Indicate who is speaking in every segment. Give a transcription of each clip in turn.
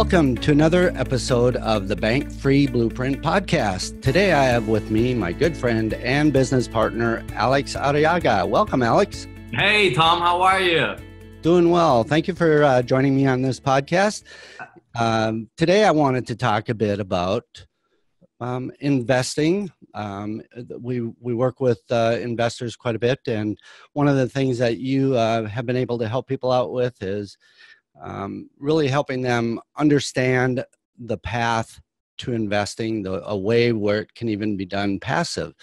Speaker 1: Welcome to another episode of the Bank Free Blueprint podcast. Today I have with me my good friend and business partner, Alex Arriaga. Welcome, Alex.
Speaker 2: Hey, Tom. How are you?
Speaker 1: Doing well. Thank you for joining me on this podcast. Today I wanted to talk a bit about investing. We work with investors quite a bit, and one of the things that you have been able to help people out with is really helping them understand the path to investing, a way where it can even be done passive.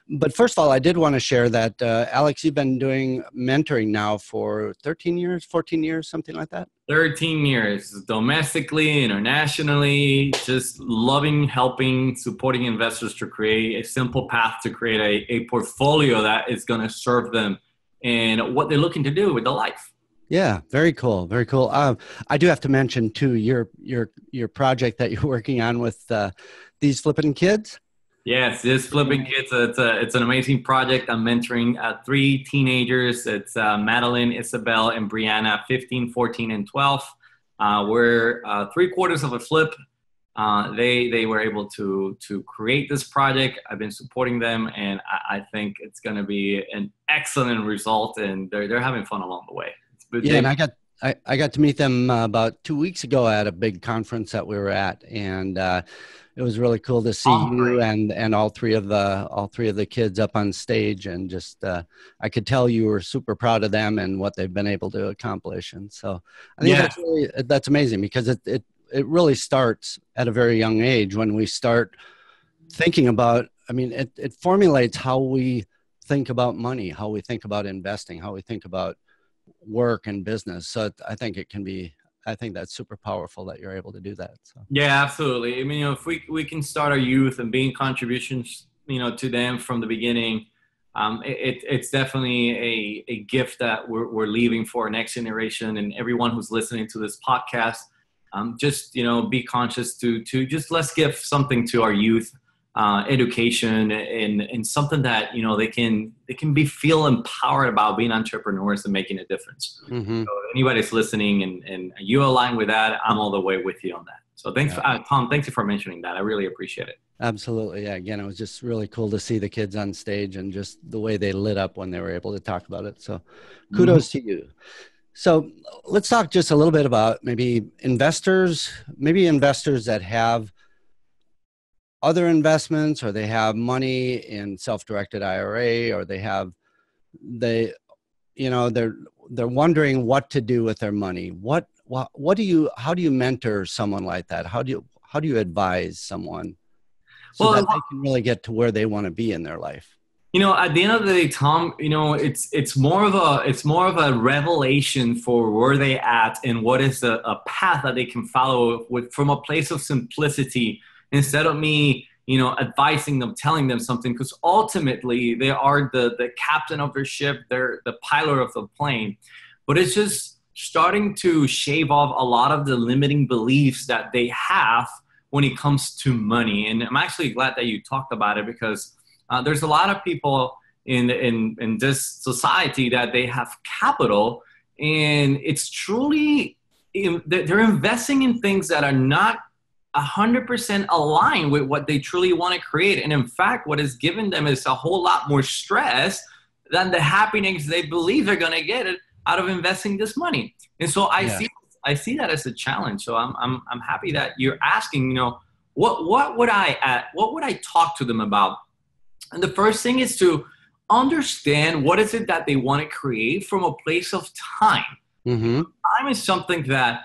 Speaker 1: But first of all, I did want to share that, Alex, you've been doing mentoring now for 13 years, 14 years, something like that?
Speaker 2: 13 years, domestically, internationally, just loving, helping, supporting investors to create a simple path to create a portfolio that is going to serve them in what they're looking to do with their life.
Speaker 1: Yeah, very cool. Very cool. I do have to mention too, your project that you're working on with these flipping kids.
Speaker 2: Yes, this flipping kids. It's an amazing project. I'm mentoring 3 teenagers. It's Madeline, Isabel, and Brianna, 15, 14, and 12. We're 3/4 of a flip. They were able to create this project. I've been supporting them, and I think it's going to be an excellent result. And they're having fun along the way.
Speaker 1: Yeah, and I got to meet them about 2 weeks ago at a big conference that we were at, and it was really cool to see you and all three of the kids up on stage, and just I could tell you were super proud of them and what they've been able to accomplish. And so I think that's amazing, because it really starts at a very young age when we start thinking about. I mean, it formulates how we think about money, how we think about investing, how we think about work and business. So I think that's super powerful that you're able to do that. So
Speaker 2: yeah, absolutely. I mean, if we can start our youth and being contributions, to them from the beginning, it's definitely a gift that we're leaving for our next generation. And everyone who's listening to this podcast, just be conscious to just let's give something to our youth. Education and something that they can feel empowered about being entrepreneurs and making a difference. Mm-hmm. So anybody's listening and you align with that, I'm all the way with you on that. So thanks, Tom. Thank you for mentioning that. I really appreciate it.
Speaker 1: Absolutely. Yeah. Again, it was just really cool to see the kids on stage and just the way they lit up when they were able to talk about it. So kudos to you. So let's talk just a little bit about maybe investors that have other investments, or they have money in self-directed IRA, or they're wondering what to do with their money. How do you mentor someone like that? How do you advise someone so that they can really get to where they want to be in their life?
Speaker 2: At the end of the day, Tom, it's more of a revelation for where they at and what is a path that they can follow from a place of simplicity, instead of me, advising them, telling them something, because ultimately they are the captain of their ship, they're the pilot of the plane. But it's just starting to shave off a lot of the limiting beliefs that they have when it comes to money. And I'm actually glad that you talked about it, because there's a lot of people in this society that they have capital, and it's truly, they're investing in things that are not 100% aligned with what they truly want to create. And in fact, what is given them is a whole lot more stress than the happiness they believe they're going to get out of investing this money. And so I see that as a challenge. So I'm happy that you're asking, what would I talk to them about? And the first thing is to understand what is it that they want to create from a place of time. Mm-hmm. Time is something that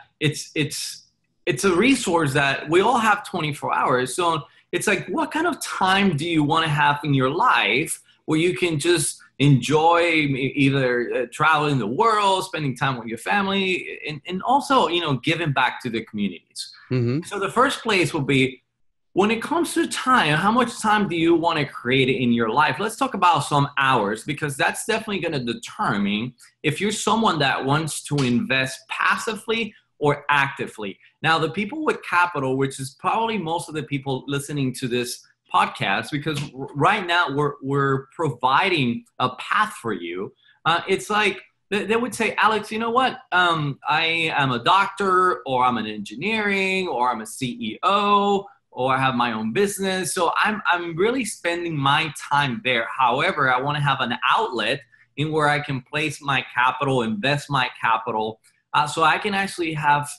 Speaker 2: it's a resource that we all have 24 hours. So it's like, what kind of time do you want to have in your life where you can just enjoy either traveling the world, spending time with your family, and also, giving back to the communities. Mm-hmm. So the first place will be, when it comes to time, how much time do you want to create in your life? Let's talk about some hours, because that's definitely going to determine if you're someone that wants to invest passively or actively. Now, the people with capital, which is probably most of the people listening to this podcast, because right now we're providing a path for you. It's like They would say, Alex, you know what? I am a doctor, or I'm an engineering, or I'm a CEO, or I have my own business. So I'm really spending my time there. However, I want to have an outlet in where I can place my capital, invest my capital, so I can actually have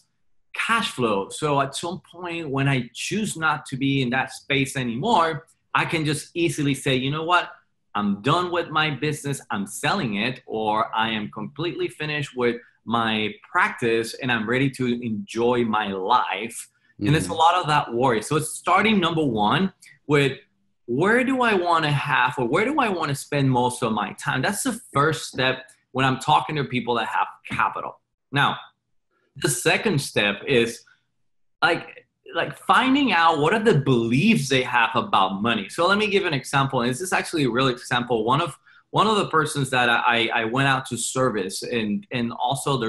Speaker 2: cash flow. So at some point when I choose not to be in that space anymore, I can just easily say, you know what? I'm done with my business, I'm selling it, or I am completely finished with my practice and I'm ready to enjoy my life. And it's a lot of that worry. So it's starting, number one, with where do I want to have, or where do I want to spend most of my time? That's the first step when I'm talking to people that have capital. Now, the second step is like finding out what are the beliefs they have about money. So let me give an example. And this is actually a real example. One of the persons that I went out to service, and also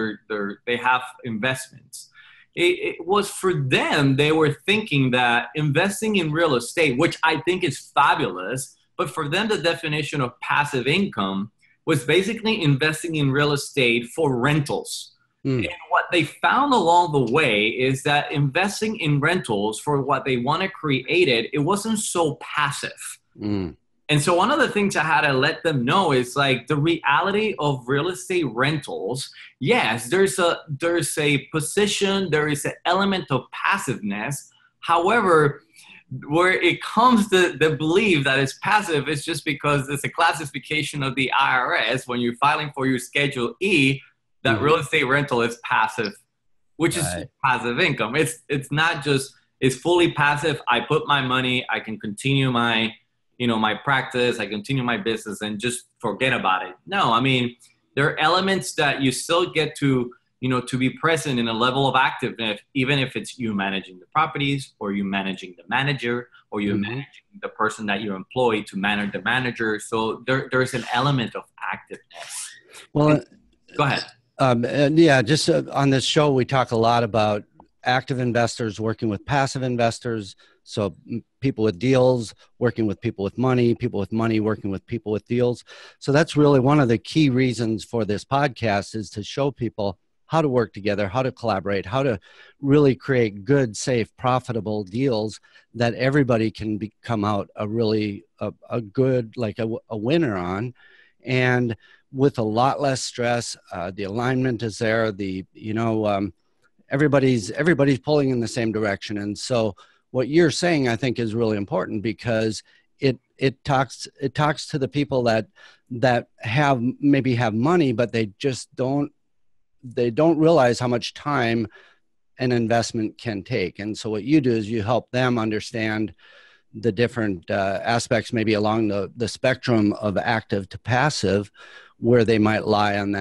Speaker 2: they have investments. It was for them, they were thinking that investing in real estate, which I think is fabulous, but for them, the definition of passive income was basically investing in real estate for rentals. And what they found along the way is that investing in rentals for what they want to create it wasn't so passive. And so one of the things I had to let them know is like the reality of real estate rentals. Yes, there's a position, there is an element of passiveness. However, where it comes to the belief that it's passive is just because it's a classification of the IRS when you're filing for your Schedule E, that real estate rental is passive, which is passive income. It's not just, it's fully passive. I put my money, I can continue my practice, I continue my business and just forget about it. No, I mean, there are elements that you still get to, to be present in a level of activeness, even if it's you managing the properties, or you managing the manager, or you managing the person that you employ to manage the manager. So there's an element of activeness.
Speaker 1: Well,
Speaker 2: go ahead.
Speaker 1: Just on this show, we talk a lot about active investors working with passive investors. So people with deals working with people with money working with people with deals. So that's really one of the key reasons for this podcast, is to show people how to work together, how to collaborate, how to really create good, safe, profitable deals that everybody can come out a good, like a winner on. And with a lot less stress, the alignment is there. Everybody's pulling in the same direction. And so what you're saying, I think, is really important, because it talks to the people that have money, but they just don't realize how much time an investment can take. And so what you do is you help them understand the different aspects, maybe along the spectrum of active to passive, where they might lie on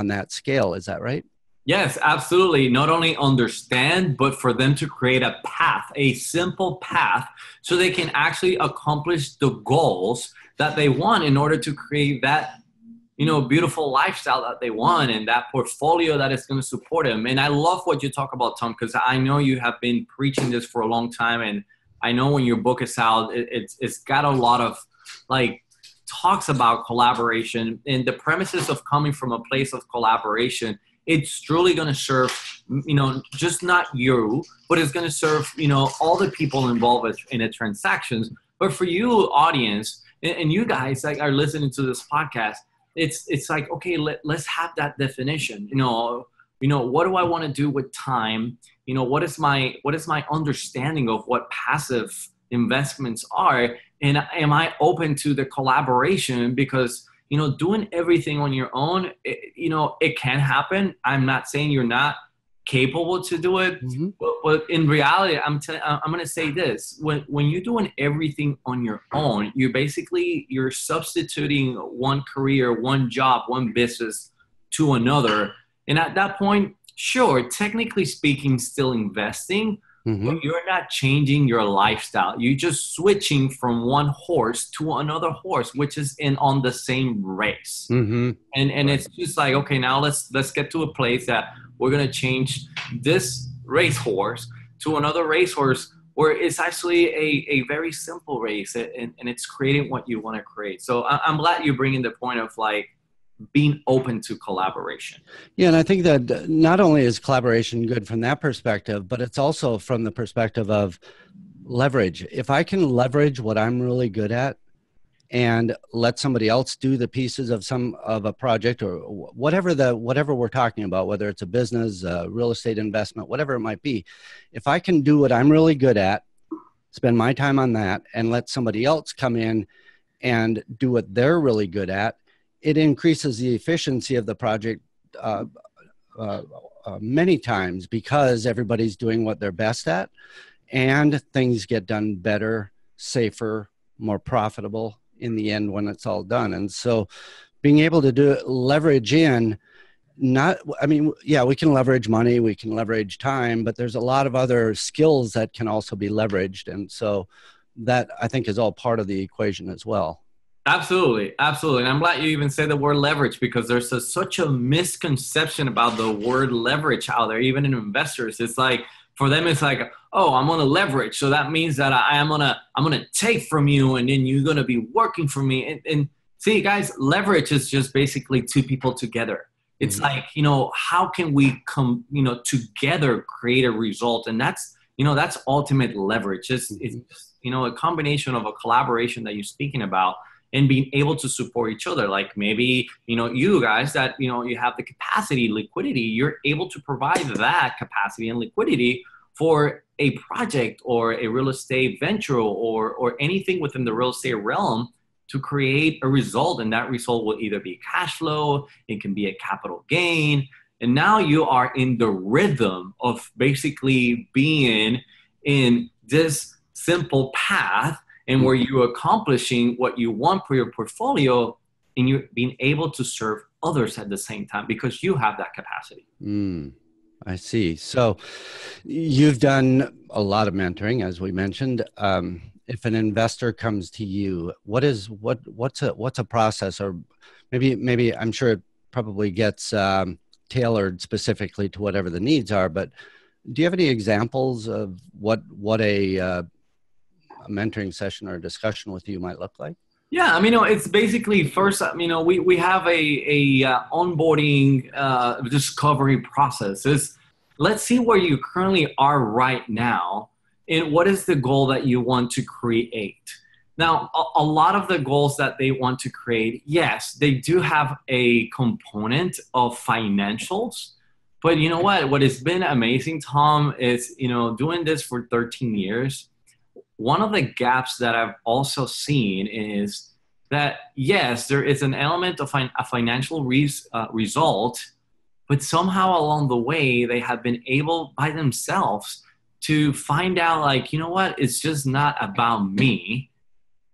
Speaker 1: that scale. Is that right?
Speaker 2: Yes, absolutely. Not only understand, but for them to create a path, a simple path, so they can actually accomplish the goals that they want in order to create that, beautiful lifestyle that they want, and that portfolio that is going to support them. And I love what you talk about, Tom, because I know you have been preaching this for a long time. And I know when your book is out, it's got a lot of talks about collaboration, and the premises of coming from a place of collaboration. It's truly going to serve, just not you, but it's going to serve, all the people involved in the transactions. But for you, audience, and you guys that are listening to this podcast, it's like, okay, let's have that definition. What do I want to do with time? What is my understanding of what passive investments are? And am I open to the collaboration? Because, doing everything on your own, it can happen. I'm not saying you're not capable to do it, but in reality, I'm going to say this: when you're doing everything on your own, you're substituting one career, one job, one business to another. And at that point, sure, technically speaking, still investing, but you're not changing your lifestyle. You're just switching from one horse to another horse, which is on the same race. And it's just like, okay, now let's get to a place that we're going to change this racehorse to another racehorse where it's actually a very simple race, and it's creating what you want to create. So I'm glad you're bringing the point of being open to collaboration.
Speaker 1: Yeah, and I think that not only is collaboration good from that perspective, but it's also from the perspective of leverage. If I can leverage what I'm really good at and let somebody else do the pieces of a project or whatever we're talking about, whether it's a business, real estate investment, whatever it might be, if I can do what I'm really good at, spend my time on that, and let somebody else come in and do what they're really good at, it increases the efficiency of the project many times because everybody's doing what they're best at, and things get done better, safer, more profitable in the end when it's all done. And so being able to leverage in, we can leverage money, we can leverage time, but there's a lot of other skills that can also be leveraged. And so that, I think, is all part of the equation as well.
Speaker 2: Absolutely. Absolutely. And I'm glad you even said the word leverage, because there's such a misconception about the word leverage out there, even in investors. It's like, for them, it's like, oh, I'm going to leverage. So that means that I'm going to take from you, and then you're going to be working for me. And see, guys, leverage is just basically two people together. It's like, how can we come, together create a result? And that's ultimate leverage. It's just, a combination of a collaboration that you're speaking about and being able to support each other. Like maybe, you guys that, you have the capacity, liquidity, you're able to provide that capacity and liquidity for a project or a real estate venture or anything within the real estate realm to create a result. And that result will either be cash flow, it can be a capital gain. And now you are in the rhythm of basically being in this simple path, and where you're accomplishing what you want for your portfolio, and you're being able to serve others at the same time because you have that capacity.
Speaker 1: I see. So you've done a lot of mentoring, as we mentioned. If an investor comes to you, what's a process, or maybe I'm sure it probably gets tailored specifically to whatever the needs are, but do you have any examples of what a mentoring session or a discussion with you might look like?
Speaker 2: Yeah, it's basically first, we have a onboarding discovery process. Let's see where you currently are right now and what is the goal that you want to create. Now, a lot of the goals that they want to create, yes, they do have a component of financials. But you know what has been amazing, Tom, is, doing this for 13 years, one of the gaps that I've also seen is that, yes, there is an element of a financial result, but somehow along the way, they have been able by themselves to find out, like, it's just not about me.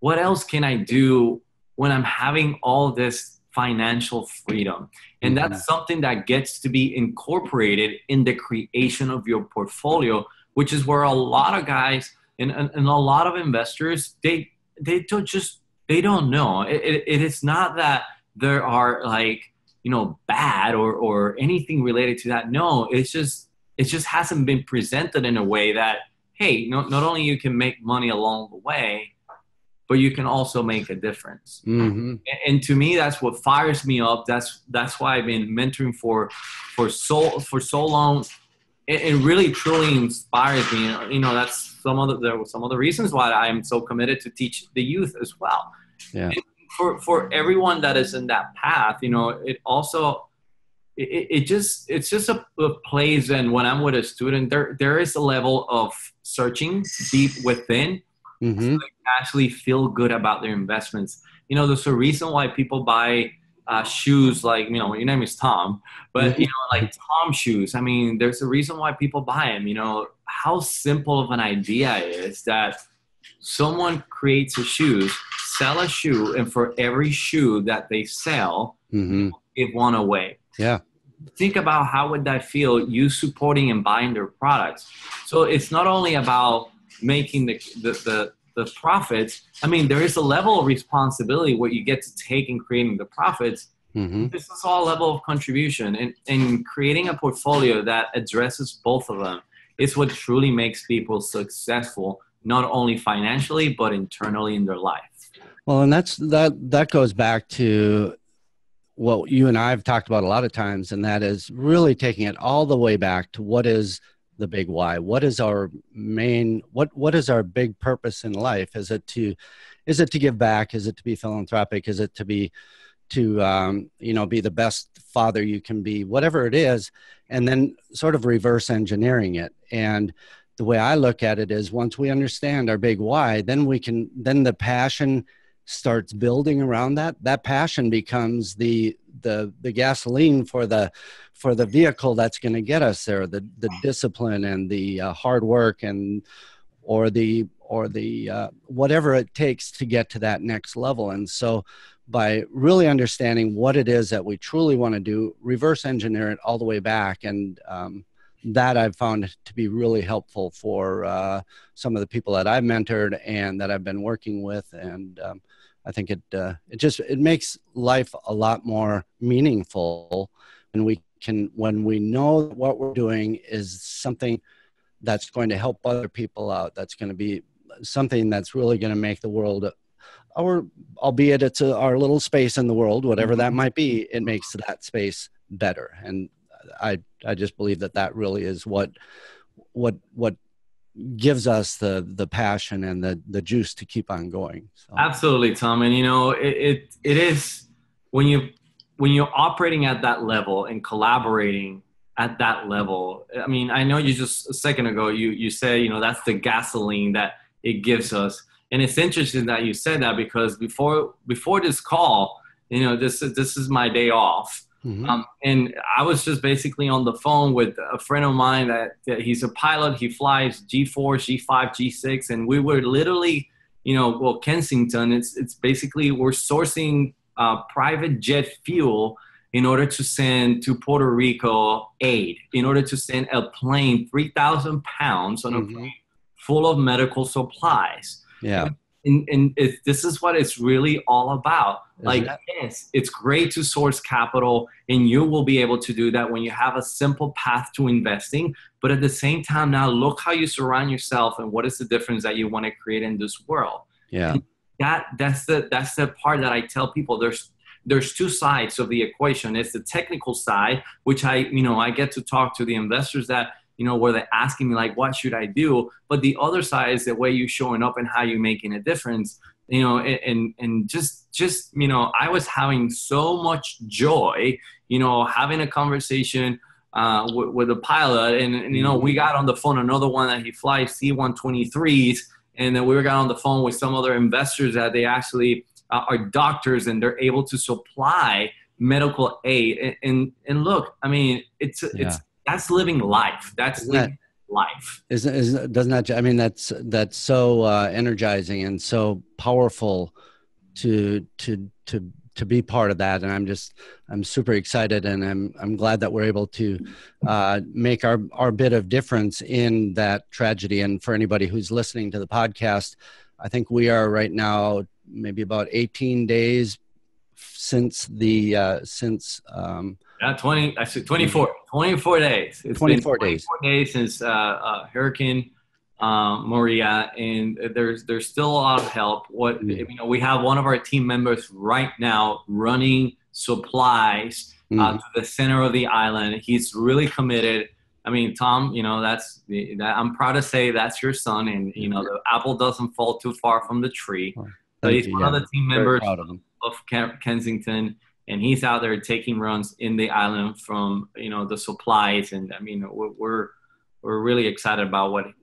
Speaker 2: What else can I do when I'm having all this financial freedom? And that's something that gets to be incorporated in the creation of your portfolio, which is where a lot of guys and a lot of investors, they don't know. It is not that there are bad or anything related to that. No, it just hasn't been presented in a way that, hey, not only you can make money along the way, but you can also make a difference. And to me, that's what fires me up. That's why I've been mentoring for so long. It really truly inspires me. That's some of the reasons why I'm so committed to teach the youth as well.
Speaker 1: Yeah.
Speaker 2: For everyone that is in that path, it also it's just a place. And when I'm with a student, there is a level of searching deep within. So they can actually feel good about their investments. There's a reason why people buy shoes, like, your name is Tom, but, like Tom shoes. There's a reason why people buy them. How simple of an idea is that someone creates a shoes, sell a shoe, and for every shoe that they sell, give one away.
Speaker 1: Yeah.
Speaker 2: Think about how would that feel, you supporting and buying their products. So it's not only about making the profits. There is a level of responsibility what you get to take in creating the profits. This is all level of contribution, and creating a portfolio that addresses both of them is what truly makes people successful, not only financially, but internally in their life.
Speaker 1: Well, and that goes back to what you and I have talked about a lot of times, and that is really taking it all the way back to what is the big why. What is our main, what is our big purpose in life? Is it to give back? Is it to be philanthropic? Is it to be be the best father you can be, whatever it is, and then sort of reverse engineering it. And the way I look at it is, once we understand our big why, then the passion starts building around that. That passion becomes the gasoline for the vehicle that's going to get us there, the discipline and the hard work or the whatever it takes to get to that next level. And so by really understanding what it is that we truly want to do, reverse engineer it all the way back. And that I've found to be really helpful for some of the people that I've mentored and that I've been working with. And I think it makes life a lot more meaningful. And when we know what we're doing is something that's going to help other people out, that's going to be something that's really going to make the world, albeit it's our little space in the world, whatever that might be, it makes that space better. And I just believe that really is what gives us the passion and the juice to keep on going. So.
Speaker 2: Absolutely, Tom. And it is when you're operating at that level and collaborating at that level. I mean, I know you just a second ago you said that's the gasoline that it gives us. And it's interesting that you said that, because before this call, this is my day off. Mm-hmm. And I was just basically on the phone with a friend of mine that he's a pilot. He flies G4, G5, G6. And we were literally, Kensington, it's basically we're sourcing private jet fuel in order to send to Puerto Rico aid, in order to send a plane, 3,000 pounds on a plane full of medical supplies.
Speaker 1: Yeah.
Speaker 2: And this is what it's really all about. Yes, it's great to source capital, and you will be able to do that when you have a simple path to investing. But at the same time, now look how you surround yourself and what is the difference that you want to create in this world.
Speaker 1: Yeah.
Speaker 2: And that's the part that I tell people. There's two sides of the equation. It's the technical side, which I get to talk to the investors that, where they're asking me like, what should I do? But the other side is the way you're showing up and how you're making a difference, and just, I was having so much joy, having a conversation with a pilot and we got on the phone, another one that he flies C-123s. And then we got on the phone with some other investors that they actually are doctors and they're able to supply medical aid. And look, I mean, it's that's living life. That's living life.
Speaker 1: Doesn't that? I mean, that's so energizing and so powerful to be part of that. And I'm super excited, and I'm glad that we're able to make our bit of difference in that tragedy. And for anybody who's listening to the podcast, I think we are right now maybe about 18 days since 24
Speaker 2: days. It's
Speaker 1: 24
Speaker 2: been 24 days since Hurricane Maria, and there's still a lot of help. We have one of our team members right now running supplies to the center of the island. He's really committed. I mean, Tom, I'm proud to say that's your son, and the apple doesn't fall too far from the tree. So he's one of the team members of Kensington, and he's out there taking runs in the island from the supplies. And I mean, we're really excited about what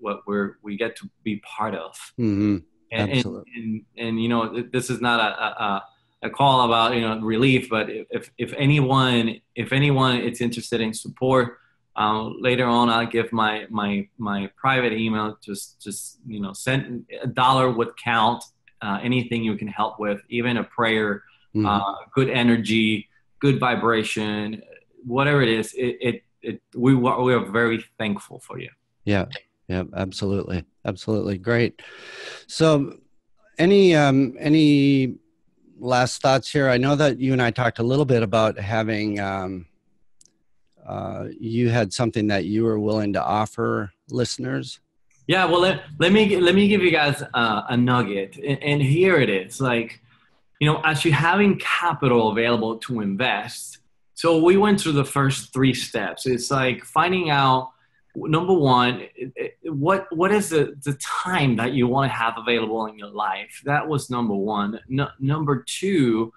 Speaker 2: we get to be part of.
Speaker 1: Mm-hmm.
Speaker 2: Absolutely. And this is not a call about relief, but if anyone is interested in support, later on I'll give my private email. Just send $1 would count. Anything you can help with, even a prayer, good energy, good vibration, whatever it is, we are very thankful for you.
Speaker 1: Yeah, absolutely, great. So, any last thoughts here? I know that you and I talked a little bit about having you had something that you were willing to offer listeners.
Speaker 2: Yeah, well, let me give you guys a nugget, and here it is. Like, as you having capital available to invest, so we went through the first three steps. It's like finding out, number one, what is the time that you want to have available in your life? That was number one. Number two,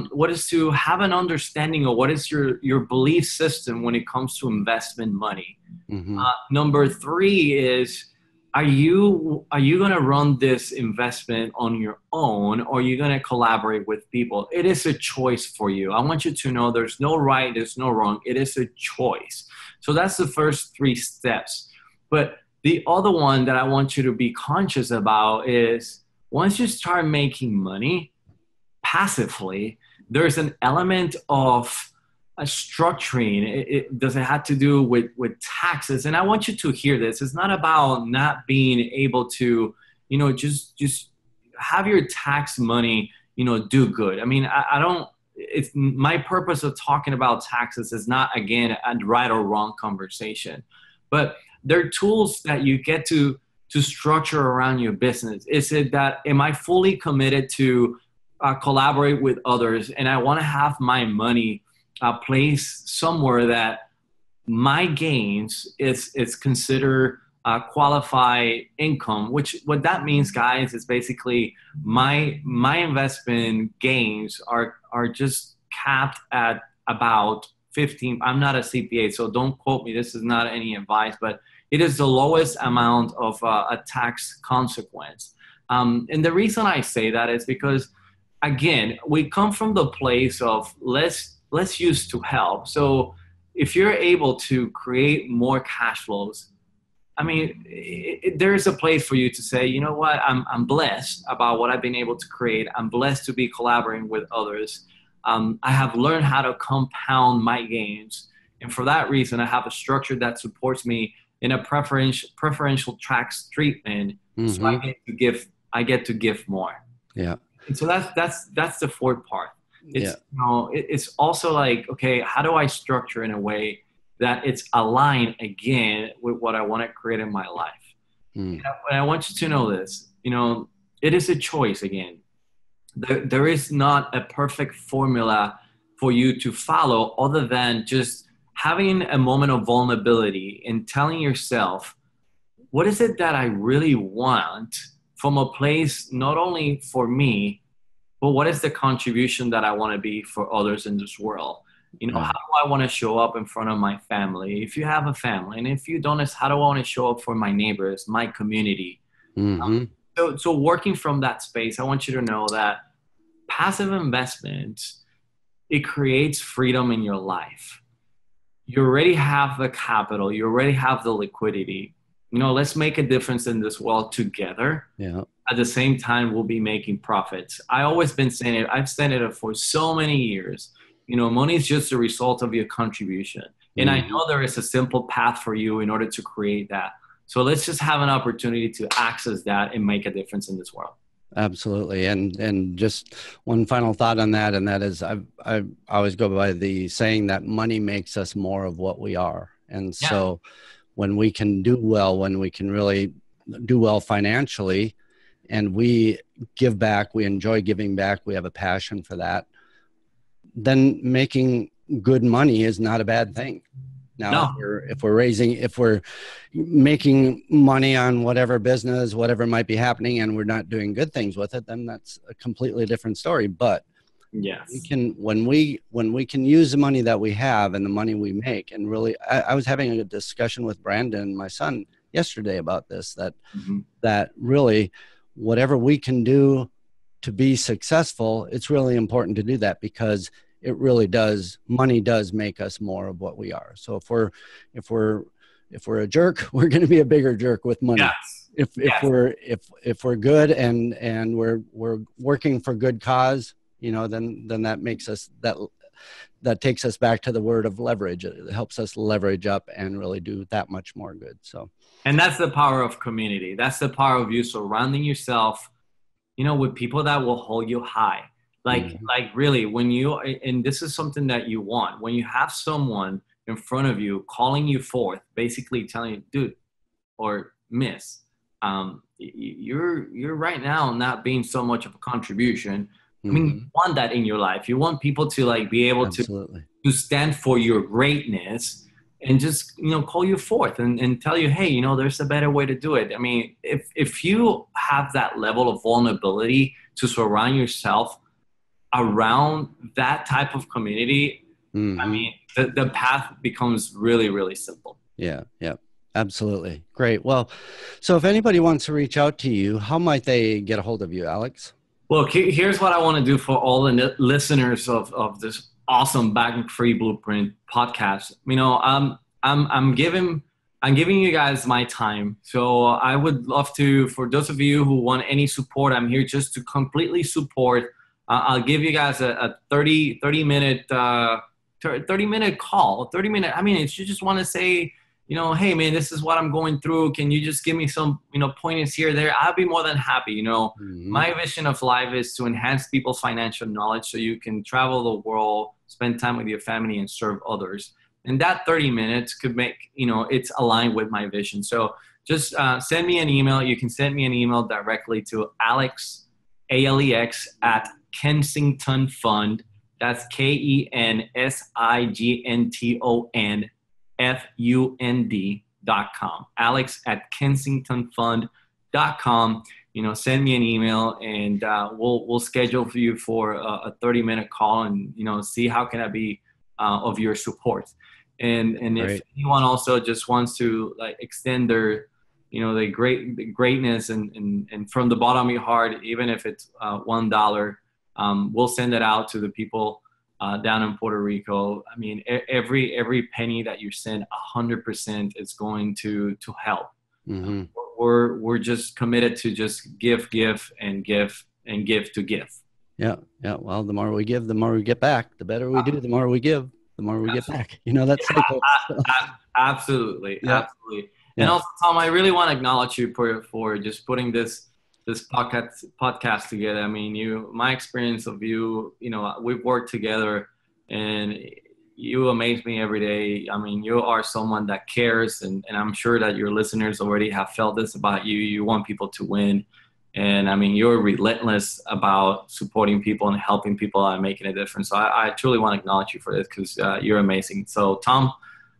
Speaker 2: what is to have an understanding of what is your belief system when it comes to investment money.
Speaker 1: Mm-hmm.
Speaker 2: Number three is, are you going to run this investment on your own, or are you going to collaborate with people? It is a choice for you. I want you to know there's no right, there's no wrong. It is a choice. So that's the first three steps. But the other one that I want you to be conscious about is, once you start making money passively, there's an element of structuring. Does it have to do with taxes? And I want you to hear this. It's not about not being able to, just have your tax money, do good. I mean, I don't, it's my purpose of talking about taxes is not, again, a right or wrong conversation, but they're tools that you get to structure around your business. Is it that, am I fully committed to collaborate with others, and I want to have my money placed somewhere that my gains is considered qualified income, which what that means, guys, is basically my investment gains are just capped at about 15. I'm not a CPA, so don't quote me. This is not any advice, but it is the lowest amount of a tax consequence. And the reason I say that is because, again, we come from the place of let's use to help. So if you're able to create more cash flows, I mean, there is a place for you to say, you know what, I'm blessed about what I've been able to create. I'm blessed to be collaborating with others. I have learned how to compound my gains. And for that reason, I have a structure that supports me in a preferential tax treatment. Mm-hmm. So I get to give more.
Speaker 1: Yeah.
Speaker 2: And so that's the fourth part. It's also like, okay, how do I structure in a way that it's aligned again with what I want to create in my life? And I want you to know this, it is a choice again. There is not a perfect formula for you to follow other than just having a moment of vulnerability and telling yourself, what is it that I really want from a place not only for me, but what is the contribution that I want to be for others in this world? How do I want to show up in front of my family? If you have a family, and if you don't, how do I want to show up for my neighbors, my community? Mm-hmm. So working from that space, I want you to know that passive investment, it creates freedom in your life. You already have the capital. You already have the liquidity. Let's make a difference in this world together.
Speaker 1: Yeah.
Speaker 2: At the same time, we'll be making profits. I've always been saying it. I've said it for so many years. Money is just a result of your contribution. And I know there is a simple path for you in order to create that. So let's just have an opportunity to access that and make a difference in this world.
Speaker 1: Absolutely. And just one final thought on that, and that is I always go by the saying that money makes us more of what we are. And so when we can do well, when we can really do well financially, and we give back, we enjoy giving back, we have a passion for that, then making good money is not a bad thing. Now, if we're making money on whatever business, whatever might be happening, and we're not doing good things with it, then that's a completely different story. But
Speaker 2: yes,
Speaker 1: we can, when we can use the money that we have and the money we make, and really, I was having a discussion with Brandon, my son, yesterday about this, that really, whatever we can do to be successful, it's really important to do that, because it really does. Money does make us more of what we are. So if we're a jerk, we're going to be a bigger jerk with money.
Speaker 2: Yes.
Speaker 1: If we're good and we're working for good cause, then that makes us that takes us back to the word of leverage. It helps us leverage up and really do that much more good. So,
Speaker 2: and that's the power of community. That's the power of you surrounding yourself, with people that will hold you high. Like really, and this is something that you want, when you have someone in front of you calling you forth, basically telling you, dude or miss, you're right now not being so much of a contribution, I mean, you want that in your life. You want people to like be able
Speaker 1: Absolutely.
Speaker 2: to stand for your greatness and just, call you forth and tell you, hey, there's a better way to do it. I mean, if you have that level of vulnerability to surround yourself around that type of community, I mean, the path becomes really, really simple.
Speaker 1: Yeah. Yeah. Absolutely. Great. Well, so if anybody wants to reach out to you, how might they get a hold of you, Alex?
Speaker 2: Look, here's what I want to do for all the listeners of this awesome Bag-Free Blueprint podcast. I'm giving you guys my time. So I would love to, for those of you who want any support, I'm here just to completely support. I'll give you guys a 30 minute call, 30 minute. I mean, if you just want to say, hey man, this is what I'm going through. Can you just give me some, pointers here, there? I'll be more than happy. My vision of life is to enhance people's financial knowledge so you can travel the world, spend time with your family, and serve others. And that 30 minutes could make, it's aligned with my vision. So just send me an email. You can send me an email directly to Alex, ALEX, at Kensington Fund. That's KENSIGNTON FUND.com. Alex at KensingtonFund.com. Send me an email and we'll schedule for you for a 30-minute call and see how can I be of your support. And if anyone also just wants to like extend their the greatness and from the bottom of your heart, even if it's $1, we'll send it out to the people down in Puerto Rico. I mean, every penny that you send, 100% is going to help. We're just committed to just give and give to give.
Speaker 1: Yeah. Well, the more we give, the more we get back. The better we do, the more we give, the more we get back. That's cycle.
Speaker 2: Absolutely.
Speaker 1: Yeah.
Speaker 2: Absolutely. Yeah. And also, Tom, I really want to acknowledge you for just putting this podcast together. I mean, my experience of you, we've worked together and you amaze me every day. I mean, you are someone that cares and I'm sure that your listeners already have felt this about you. You want people to win. And I mean, you're relentless about supporting people and helping people and making a difference. So I truly want to acknowledge you for this because you're amazing. So Tom,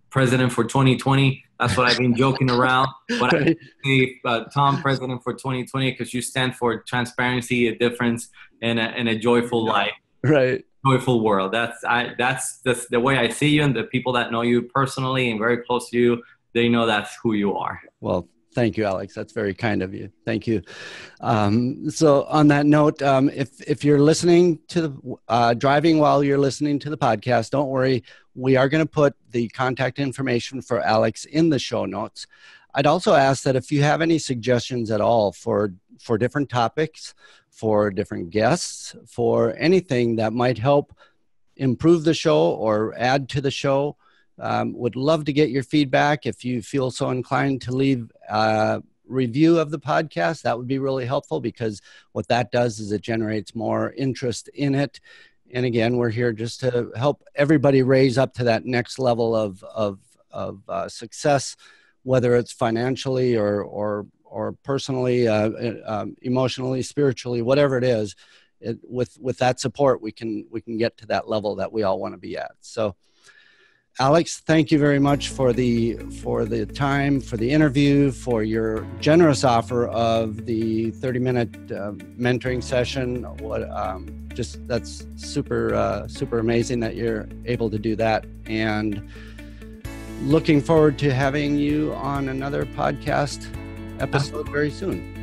Speaker 2: President for 2020. That's what I've been joking around. But I say, Tom, President for 2020, because you stand for transparency, a difference, and a joyful life,
Speaker 1: right?
Speaker 2: Joyful world. That's the way I see you, and the people that know you personally and very close to you, they know that's who you are.
Speaker 1: Well, thank you, Alex. That's very kind of you. Thank you. So on that note, if you're listening to the driving while you're listening to the podcast, don't worry. We are going to put the contact information for Alex in the show notes. I'd also ask that if you have any suggestions at all for different topics, for different guests, for anything that might help improve the show or add to the show, would love to get your feedback. If you feel so inclined to leave a review of the podcast, that would be really helpful because what that does is it generates more interest in it. And again, we're here just to help everybody raise up to that next level of success, whether it's financially or personally, emotionally, spiritually, whatever it is. With that support, we can get to that level that we all want to be at. So, Alex, thank you very much for the time, for the interview, for your generous offer of the 30-minute mentoring session. That's super amazing that you're able to do that. And looking forward to having you on another podcast episode very soon.